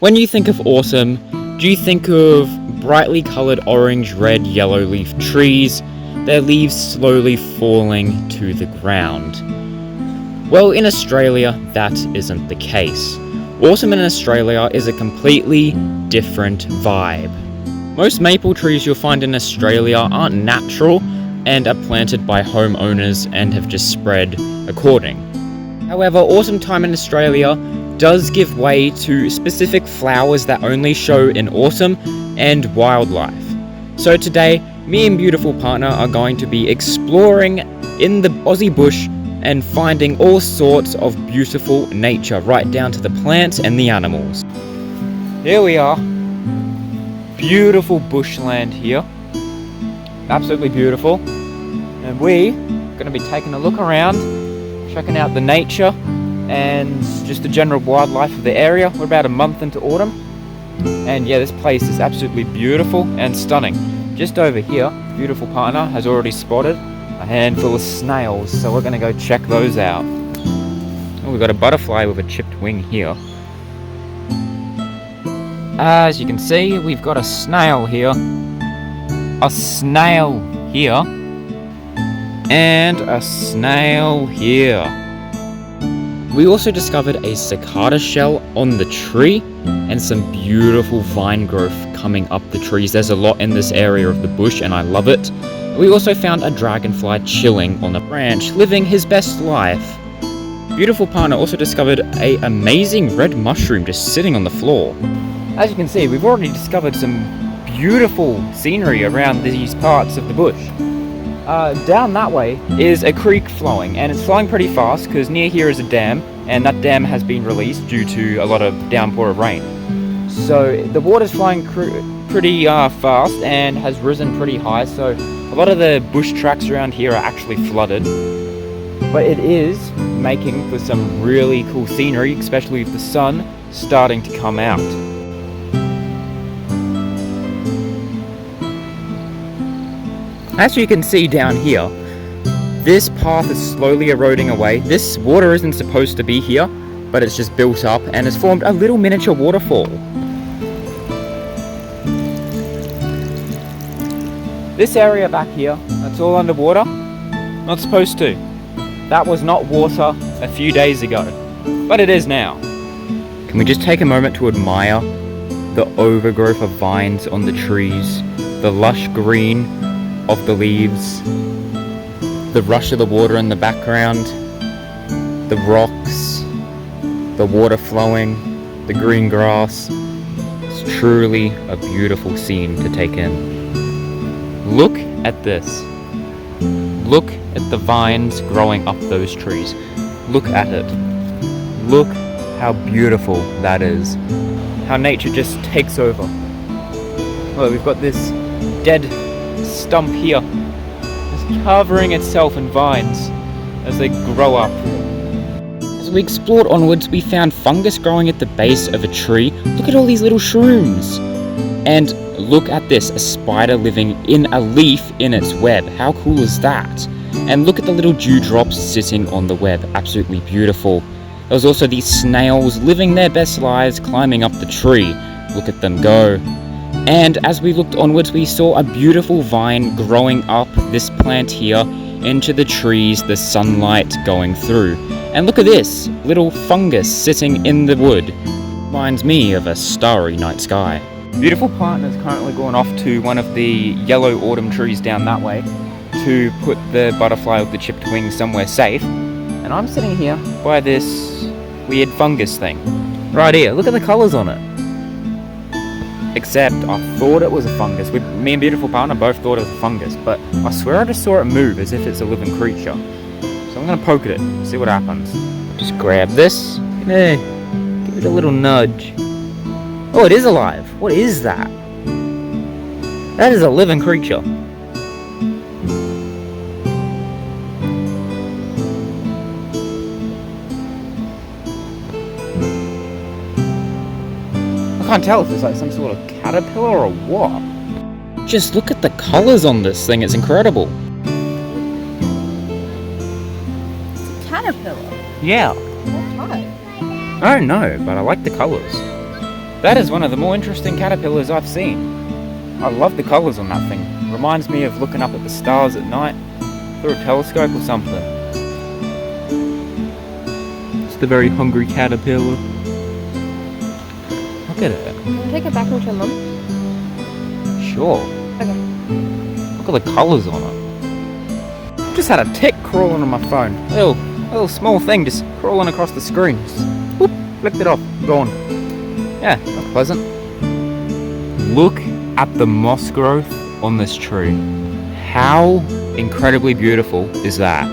When you think of autumn, do you think of brightly coloured orange, red, yellow leaf trees, their leaves slowly falling to the ground? Well, in Australia, that isn't the case. Autumn in Australia is a completely different vibe. Most maple trees you'll find in Australia aren't natural and are planted by homeowners and have just spread according. However, autumn time in Australia does give way to specific flowers that only show in autumn and wildlife. So today, me and beautiful partner are going to be exploring in the Aussie bush and finding all sorts of beautiful nature, right down to the plants and the animals. Here we are. Beautiful bushland here. Absolutely beautiful. And we are going to be taking a look around, checking out the nature and just the general wildlife of the area. We're about a month into autumn, and yeah, this place is absolutely beautiful and stunning. Just over here, beautiful partner has already spotted a handful of snails, so we're going to go check those out. Oh, we've got a butterfly with a chipped wing here. As you can see, we've got a snail here, a snail here, and a snail here. We also discovered a cicada shell on the tree and some beautiful vine growth coming up the trees. There's a lot in this area of the bush and I love it. We also found a dragonfly chilling on a branch, living his best life. Beautiful partner also discovered an amazing red mushroom just sitting on the floor. As you can see, we've already discovered some beautiful scenery around these parts of the bush. Down that way is a creek flowing, and it's flowing pretty fast because near here is a dam, and that dam has been released due to a lot of downpour of rain. So the water's flowing pretty fast and has risen pretty high, so a lot of the bush tracks around here are actually flooded. But it is making for some really cool scenery, especially with the sun starting to come out. As you can see down here, this path is slowly eroding away. This water isn't supposed to be here, but it's just built up and has formed a little miniature waterfall. This area back here, that's all underwater. Not supposed to. That was not water a few days ago, but it is now. Can we just take a moment to admire the overgrowth of vines on the trees, the lush green of the leaves, the rush of the water in the background, the rocks, the water flowing, the green grass. It's truly a beautiful scene to take in. Look at this. Look at the vines growing up those trees. Look at it. Look how beautiful that is. How nature just takes over. Well, we've got this dead stump here, just covering itself in vines as they grow up. As we explored onwards, we found fungus growing at the base of a tree. Look at all these little shrooms. And look at this, a spider living in a leaf in its web. How cool is that? And look at the little dewdrops sitting on the web. Absolutely beautiful. There was also these snails living their best lives climbing up the tree. Look at them go. And as we looked onwards, we saw a beautiful vine growing up this plant here into the trees, the sunlight going through. And look at this, little fungus sitting in the wood. Reminds me of a starry night sky. Beautiful partner's currently gone off to one of the yellow autumn trees down that way to put the butterfly with the chipped wings somewhere safe. And I'm sitting here by this weird fungus thing. Right here, look at the colours on it. Except I thought it was a fungus. Me and beautiful partner both thought it was a fungus, but I swear I just saw it move as if it's a living creature. So I'm going to poke at it, see what happens. Just grab this. Give it a little nudge. Oh, it is alive. What is that? That is a living creature. I can't tell if it's like some sort of caterpillar or what. Just look at the colours on this thing, it's incredible. It's a caterpillar. Yeah. What type? I don't know, but I like the colours. That is one of the more interesting caterpillars I've seen. I love the colours on that thing. Reminds me of looking up at the stars at night through a telescope or something. It's the very hungry caterpillar. Look at it. Can I take it back and show Mum? Sure. Okay. Look at the colours on it. Just had a tick crawling on my phone. A little small thing just crawling across the screen. Just, whoop, flicked it off. Gone. Yeah, that's pleasant. Look at the moss growth on this tree. How incredibly beautiful is that?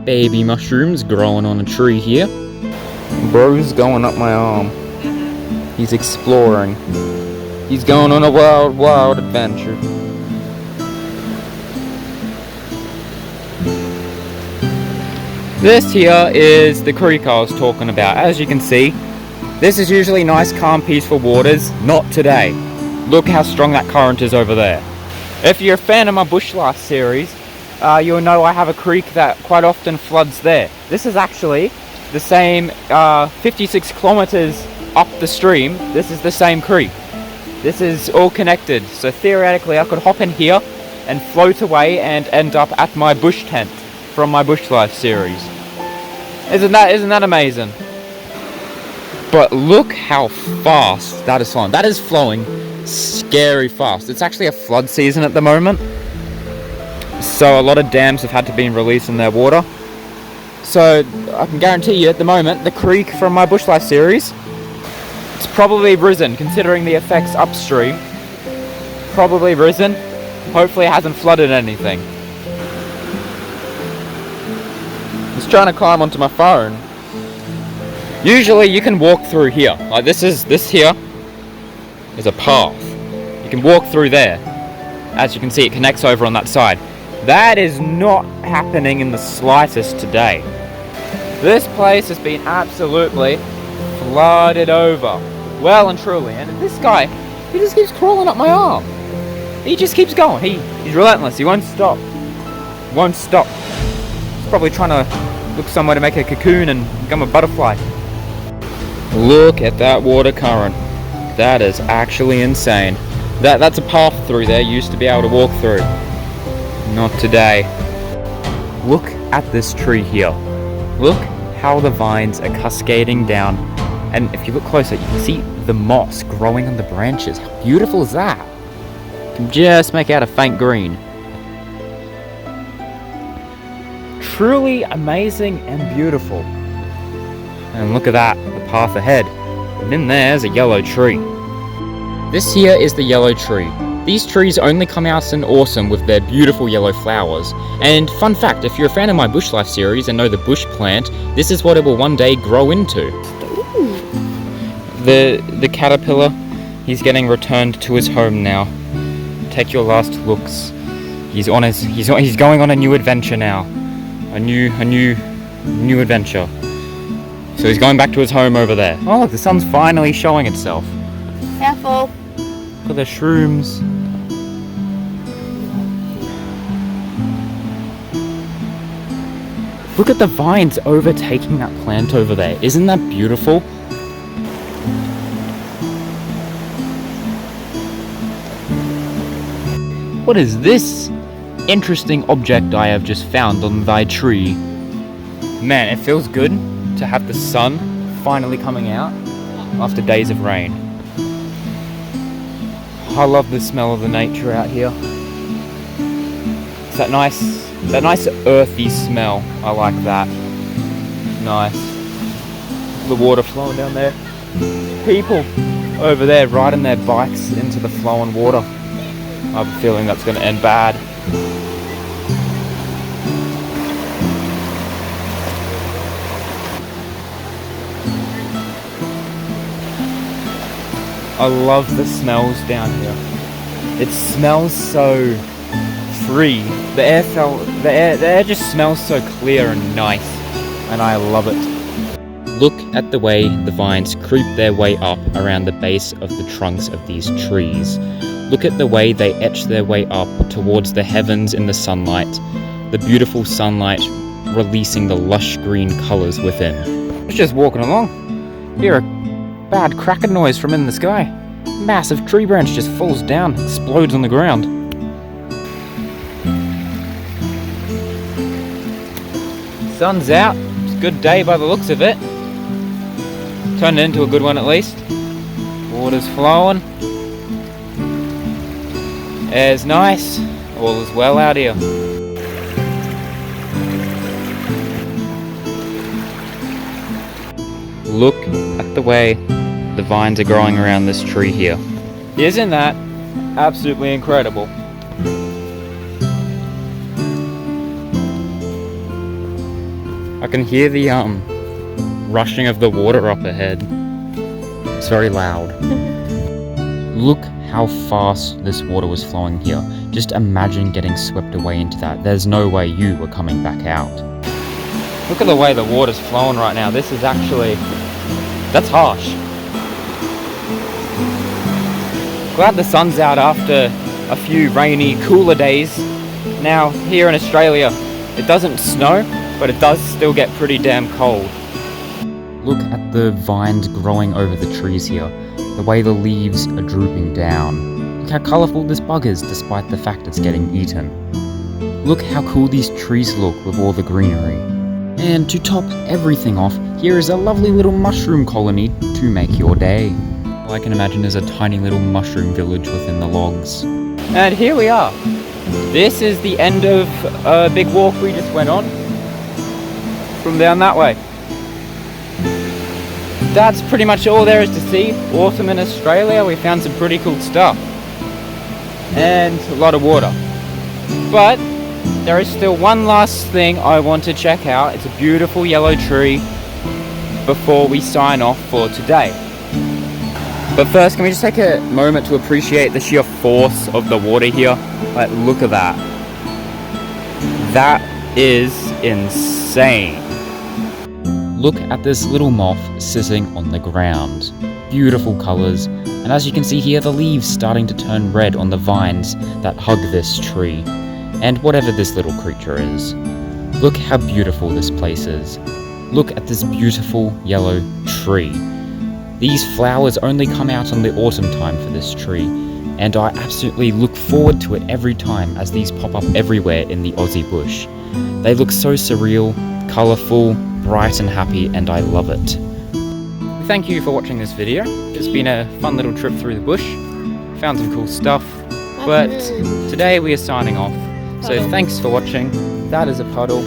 Baby mushrooms growing on a tree here. Bro's going up my arm. He's exploring. He's going on a wild, wild adventure. This here is the creek I was talking about. As you can see, this is usually nice, calm, peaceful waters. Not today. Look how strong that current is over there. If you're a fan of my bush life series, you'll know I have a creek that quite often floods there. This is actually the same 56 kilometers up the stream. This is the same creek. This is all connected. So theoretically I could hop in here and float away and end up at my bush tent from my bush life series. Isn't that amazing? But look how fast that is flowing. That is flowing scary fast. It's actually a flood season at the moment, so a lot of dams have had to be releasing their water. So I can guarantee you at the moment the creek from my bush life series, it's probably risen considering the effects upstream. Probably risen. Hopefully it hasn't flooded anything. Just trying to climb onto my phone. Usually you can walk through here. Like this here is a path. You can walk through there. As you can see, it connects over on that side. That is not happening in the slightest today. This place has been absolutely flooded over. Well and truly. And this guy, he just keeps crawling up my arm. He just keeps going. He's relentless. He won't stop. Won't stop. He's probably trying to look somewhere to make a cocoon and become a butterfly. Look at that water current. That is actually insane. That's a path through there you used to be able to walk through. Not today. Look at this tree here. Look how the vines are cascading down. And if you look closer, you can see the moss growing on the branches. How beautiful is that? You can just make out a faint green. Truly amazing and beautiful. And look at that, the path ahead. And in there's a yellow tree. This here is the yellow tree. These trees only come out in autumn with their beautiful yellow flowers. And fun fact, if you're a fan of my bush life series and know the bush plant, this is what it will one day grow into. The caterpillar, he's getting returned to his home now. Take your last looks. He's going on a new adventure now. A new adventure. So he's going back to his home over there. Oh look, the sun's finally showing itself. Careful. Look at the shrooms. Look at the vines overtaking that plant over there. Isn't that beautiful? What is this interesting object I have just found on thy tree? Man, it feels good to have the sun finally coming out after days of rain. I love the smell of the nature out here. It's that nice earthy smell. I like that. Nice. The water flowing down there. People over there riding their bikes into the flowing water. I have a feeling that's going to end bad. I love the smells down here. It smells so free. The air just smells so clear and nice, and I love it. Look at the way the vines creep their way up around the base of the trunks of these trees. Look at the way they etch their way up towards the heavens in the sunlight. The beautiful sunlight releasing the lush green colours within. I was just walking along, hear a bad cracking noise from in the sky. Massive tree branch just falls down, explodes on the ground. Sun's out, it's a good day by the looks of it. Turned it into a good one at least. Water's flowing. Air's nice, all is well out here. Look at the way the vines are growing around this tree here. Isn't that absolutely incredible? I can hear the rushing of the water up ahead. It's very loud. Look how fast this water was flowing here. Just imagine getting swept away into that. There's no way you were coming back out. Look at the way the water's flowing right now. This is actually... that's harsh. Glad the sun's out after a few rainy, cooler days. Now, here in Australia, it doesn't snow, but it does still get pretty damn cold. Look at the vines growing over the trees here. The way the leaves are drooping down. Look how colourful this bug is, despite the fact it's getting eaten. Look how cool these trees look with all the greenery. And to top everything off, here is a lovely little mushroom colony to make your day. All I can imagine is a tiny little mushroom village within the logs. And here we are. This is the end of a big walk we just went on. From down that way. That's pretty much all there is to see. Autumn in Australia, we found some pretty cool stuff. And a lot of water. But there is still one last thing I want to check out. It's a beautiful yellow tree before we sign off for today. But first, can we just take a moment to appreciate the sheer force of the water here? Like, look at that. That is insane. Look at this little moth sitting on the ground. Beautiful colours, and as you can see here, the leaves starting to turn red on the vines that hug this tree, and whatever this little creature is. Look how beautiful this place is. Look at this beautiful yellow tree. These flowers only come out in the autumn time for this tree, and I absolutely look forward to it every time as these pop up everywhere in the Aussie bush. They look so surreal, colourful, bright and happy, and I love it. Thank you for watching this video. It's been a fun little trip through the bush. Found some cool stuff, but today we are signing off. So thanks for watching. That is a puddle.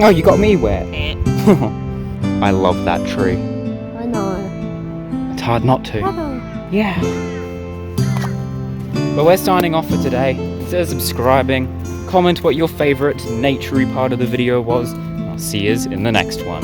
Oh, you got me wet. I love that tree. I know. It's hard not to. Yeah. But we're signing off for today. Consider subscribing. Comment what your favourite naturey part of the video was. I'll see you in the next one.